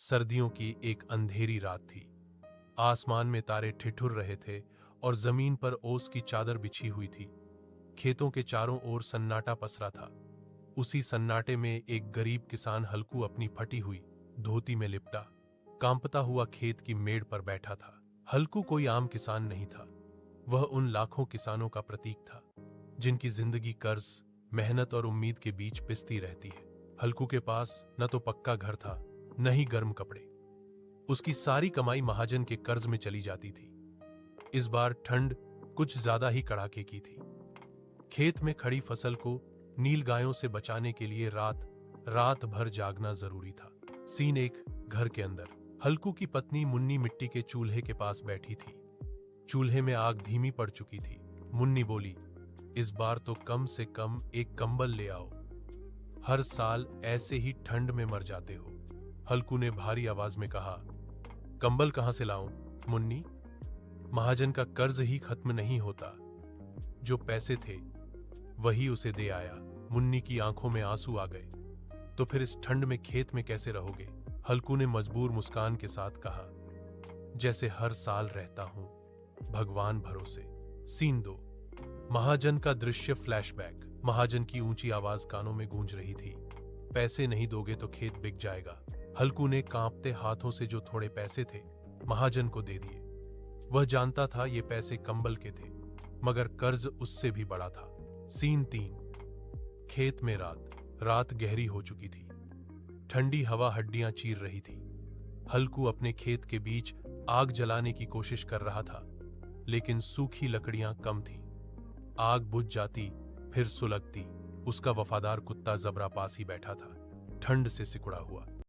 सर्दियों की एक अंधेरी रात थी। आसमान में तारे ठिठुर रहे थे और जमीन पर ओस की चादर बिछी हुई थी। खेतों के चारों ओर सन्नाटा पसरा था। उसी सन्नाटे में एक गरीब किसान हल्कू अपनी फटी हुई धोती में लिपटा कांपता हुआ खेत की मेड़ पर बैठा था। हल्कू कोई आम किसान नहीं था। वह उन लाखों किसानों का प्रतीक था जिनकी जिंदगी कर्ज, मेहनत और उम्मीद के बीच पिसती रहती है। हल्कू के पास न तो पक्का घर था, न ही गर्म कपड़े। उसकी सारी कमाई महाजन के कर्ज में चली जाती थी। इस बार ठंड कुछ ज्यादा ही कड़ाके की थी। खेत में खड़ी फसल को नीलगायों से बचाने के लिए रात भर जागना जरूरी था। सीन एक घर के अंदर। हल्कू की पत्नी मुन्नी मिट्टी के चूल्हे के पास बैठी थी। चूल्हे में आग धीमी पड़ चुकी थी। मुन्नी बोली, इस बार तो कम से कम एक कंबल ले आओ। हर साल ऐसे ही ठंड में मर जाते हो। हल्कू ने भारी आवाज में कहा, कंबल कहां से लाऊं मुन्नी? महाजन का कर्ज ही खत्म नहीं होता। जो पैसे थे वही उसे दे आया। मुन्नी की आंखों में आंसू आ गए। तो फिर इस ठंड में खेत में कैसे रहोगे? हल्कू ने मजबूर मुस्कान के साथ कहा, जैसे हर साल रहता हूं, भगवान भरोसे। सीन 2। महाजन का दृश्य फ्लैशबैक। महाजन की ऊंची आवाज कानों में गूंज रही थी, पैसे नहीं दोगे तो खेत बिक जाएगा। हल्कू ने कांपते हाथों से जो थोड़े पैसे थे महाजन को दे दिए। वह जानता था ये पैसे कंबल के थे, मगर कर्ज उससे भी बड़ा था। सीन 3। खेत में रात गहरी हो चुकी थी। ठंडी हवा हड्डियां चीर रही थी। हल्कू अपने खेत के बीच आग जलाने की कोशिश कर रहा था, लेकिन सूखी लकड़ियां कम थीं। आग बुझ जाती फिर सुलगती। उसका वफादार कुत्ता जबरा पास ही बैठा था, ठंड से सिकुड़ा हुआ।